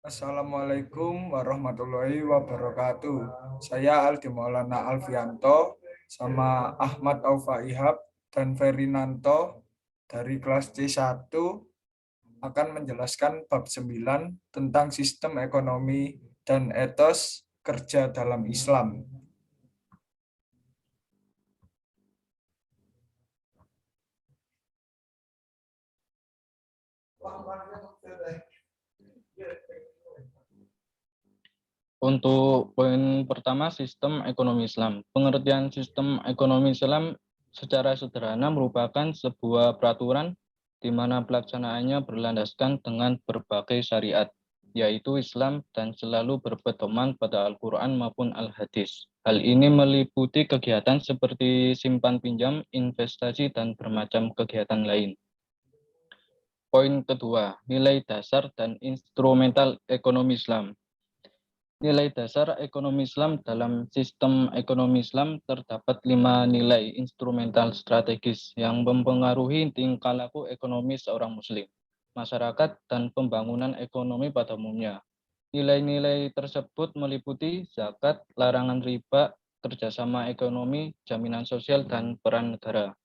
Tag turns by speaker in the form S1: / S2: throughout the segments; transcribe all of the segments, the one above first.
S1: Assalamualaikum warahmatullahi wabarakatuh. Saya Aldi Maulana Alfianto sama Ahmad Aufa Ihab dan Ferinanto dari kelas C1 akan menjelaskan bab 9 tentang sistem ekonomi dan etos kerja dalam Islam.
S2: Untuk poin pertama, sistem ekonomi Islam. Pengertian sistem ekonomi Islam secara sederhana merupakan sebuah peraturan di mana pelaksanaannya berlandaskan dengan berbagai syariat, yaitu Islam dan selalu berpedoman pada Al-Quran maupun Al-Hadis. Hal ini meliputi kegiatan seperti simpan pinjam, investasi, dan bermacam kegiatan lain. Poin kedua, nilai dasar dan instrumental ekonomi Islam. Nilai dasar ekonomi Islam. Dalam sistem ekonomi Islam terdapat 5 nilai instrumental strategis yang mempengaruhi tingkah laku ekonomi seorang muslim, masyarakat, dan pembangunan ekonomi pada umumnya. Nilai-nilai tersebut meliputi zakat, larangan riba, kerjasama ekonomi, jaminan sosial, dan peran negara.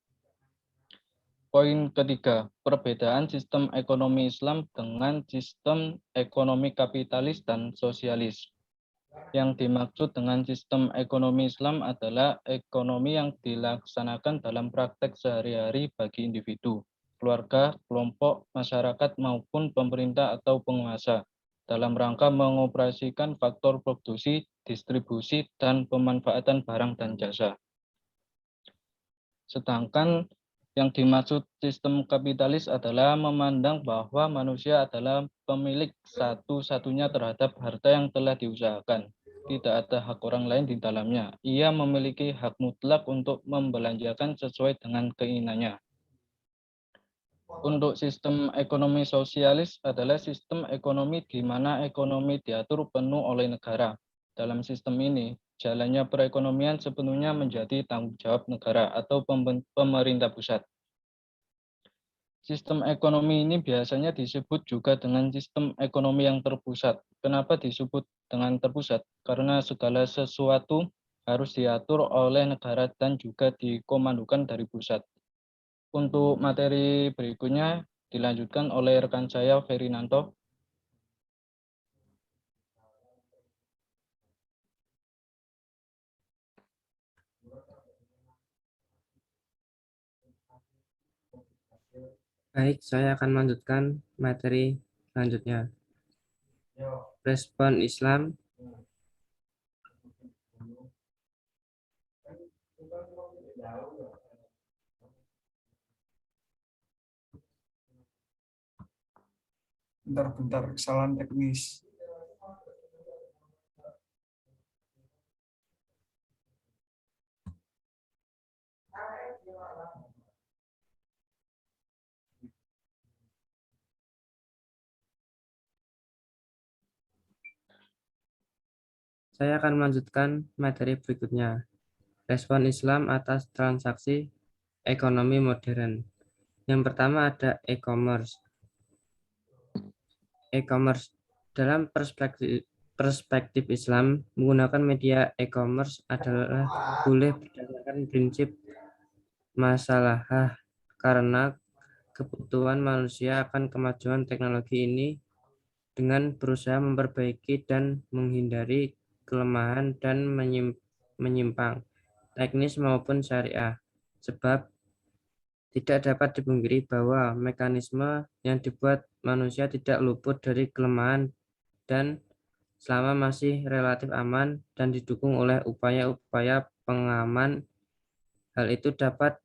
S2: Poin ketiga, perbedaan sistem ekonomi Islam dengan sistem ekonomi kapitalis dan sosialis. Yang dimaksud dengan sistem ekonomi Islam adalah ekonomi yang dilaksanakan dalam praktek sehari-hari bagi individu, keluarga, kelompok, masyarakat, maupun pemerintah atau penguasa dalam rangka mengoperasikan faktor produksi, distribusi, dan pemanfaatan barang dan jasa. Sedangkan yang dimaksud sistem kapitalis adalah memandang bahwa manusia adalah pemilik satu-satunya terhadap harta yang telah diusahakan. Tidak ada hak orang lain di dalamnya. Ia memiliki hak mutlak untuk membelanjakan sesuai dengan keinginannya. Untuk sistem ekonomi sosialis adalah sistem ekonomi di mana ekonomi diatur penuh oleh negara. Dalam sistem ini, jalannya perekonomian sepenuhnya menjadi tanggung jawab negara atau pemerintah pusat. Sistem ekonomi ini biasanya disebut juga dengan sistem ekonomi yang terpusat. Kenapa disebut dengan terpusat? Karena segala sesuatu harus diatur oleh negara dan juga dikomandokan dari pusat. Untuk materi berikutnya dilanjutkan oleh rekan saya Ferinanto.
S3: Baik, saya akan melanjutkan materi selanjutnya. Respon Islam
S1: Bentar-bentar, kesalahan teknis.
S3: Saya akan melanjutkan materi berikutnya. Respon Islam atas transaksi ekonomi modern. Yang pertama ada e-commerce. E-commerce dalam perspektif Islam menggunakan media e-commerce adalah boleh berdasarkan prinsip masalah karena kebutuhan manusia akan kemajuan teknologi ini dengan berusaha memperbaiki dan menghindari kelemahan dan menyimpang teknis maupun syariah. Sebab tidak dapat dipungkiri bahwa mekanisme yang dibuat manusia tidak luput dari kelemahan dan selama masih relatif aman dan didukung oleh upaya-upaya pengaman, hal itu dapat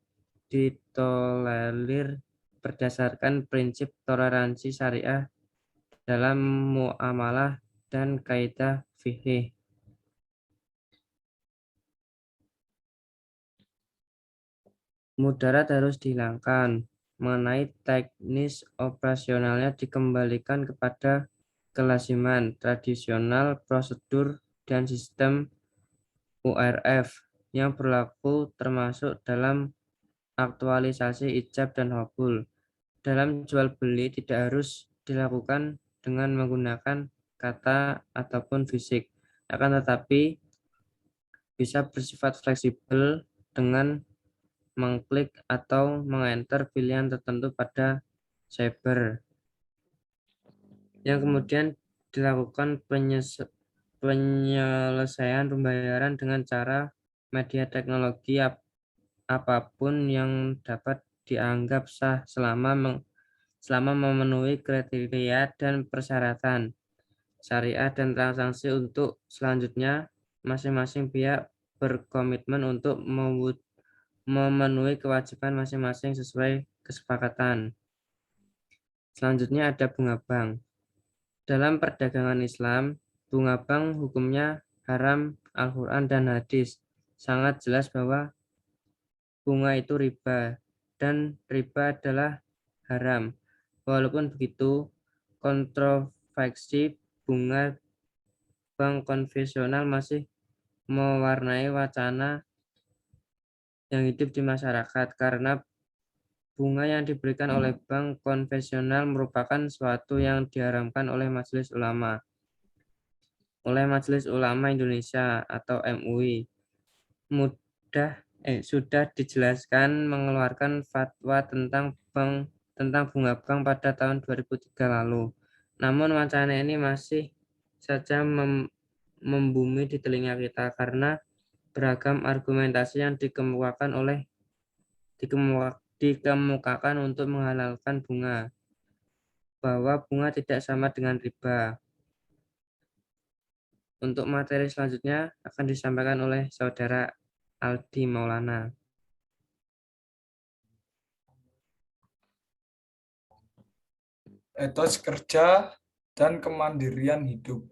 S3: ditolerir berdasarkan prinsip toleransi syariah dalam muamalah dan kaidah fikih. Mudarat harus dihilangkan. Mengenai teknis operasionalnya dikembalikan kepada kelaziman tradisional, prosedur, dan sistem URF yang berlaku termasuk dalam aktualisasi ijab dan qabul. Dalam jual beli tidak harus dilakukan dengan menggunakan kata ataupun fisik. Akan tetapi bisa bersifat fleksibel dengan mengklik atau mengenter pilihan tertentu pada cyber, yang kemudian dilakukan penyelesaian pembayaran dengan cara media teknologi apapun yang dapat dianggap sah selama memenuhi kriteria dan persyaratan syariah dan transaksi. Untuk selanjutnya, masing-masing pihak berkomitmen untuk memenuhi kewajiban masing-masing sesuai kesepakatan. Selanjutnya ada bunga bank. Dalam perdagangan Islam, bunga bank hukumnya haram. Al-Quran dan hadis sangat jelas bahwa bunga itu riba dan riba adalah haram. Walaupun begitu, kontroversi bunga bank konvensional masih mewarnai wacana yang hidup di masyarakat, karena bunga yang diberikan oleh bank konvensional merupakan suatu yang diharamkan oleh Majelis Ulama Indonesia atau MUI. Sudah dijelaskan mengeluarkan fatwa tentang bunga bank pada tahun 2003 lalu. Namun wacana ini masih saja membumi di telinga kita karena beragam argumentasi yang dikemukakan untuk menghalalkan bunga, bahwa bunga tidak sama dengan riba. Untuk materi selanjutnya akan disampaikan oleh Saudara Aldi Maulana.
S1: Etos kerja dan kemandirian hidup.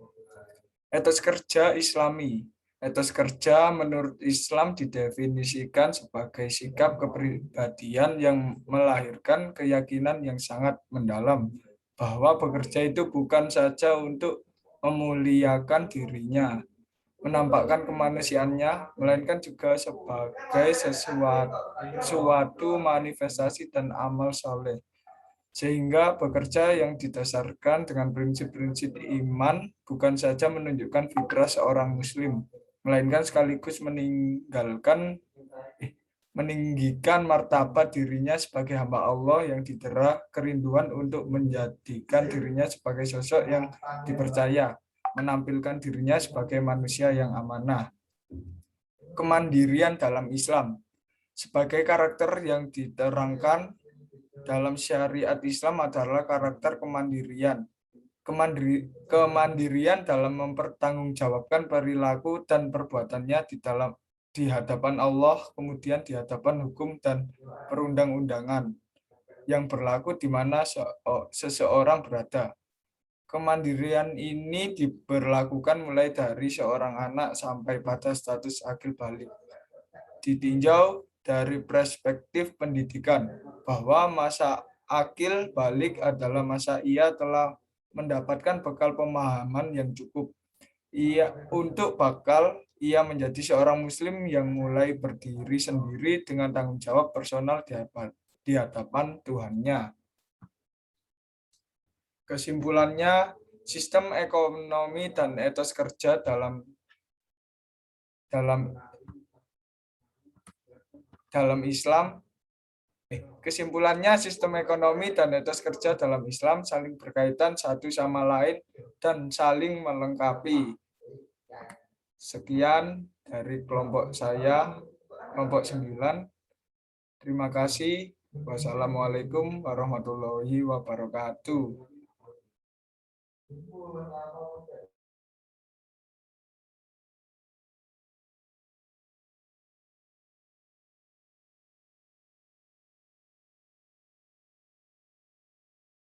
S1: Etos kerja Islami. Etos kerja menurut Islam didefinisikan sebagai sikap kepribadian yang melahirkan keyakinan yang sangat mendalam bahwa bekerja itu bukan saja untuk memuliakan dirinya, menampakkan kemanusiaannya, melainkan juga sebagai suatu manifestasi dan amal saleh. Sehingga bekerja yang didasarkan dengan prinsip-prinsip iman bukan saja menunjukkan fitrah seorang muslim, melainkan sekaligus meninggikan martabat dirinya sebagai hamba Allah yang didera kerinduan untuk menjadikan dirinya sebagai sosok yang dipercaya, menampilkan dirinya sebagai manusia yang amanah. Kemandirian dalam Islam sebagai karakter yang diterangkan dalam syariat Islam adalah karakter kemandirian. Kemandirian dalam mempertanggungjawabkan perilaku dan perbuatannya di hadapan Allah, kemudian di hadapan hukum dan perundang-undangan yang berlaku di mana seseorang berada. Kemandirian ini diberlakukan mulai dari seorang anak sampai pada status akil balik. Ditinjau dari perspektif pendidikan, bahwa masa akil balik adalah masa ia telah mendapatkan bekal pemahaman yang cukup untuk bakal ia menjadi seorang muslim yang mulai berdiri sendiri dengan tanggung jawab personal di hadapan Tuhannya. Kesimpulannya, sistem ekonomi dan etos kerja dalam Islam. Kesimpulannya, sistem ekonomi dan etos kerja dalam Islam saling berkaitan satu sama lain dan saling melengkapi. Sekian dari kelompok saya, kelompok 9. Terima kasih. Wassalamualaikum warahmatullahi wabarakatuh.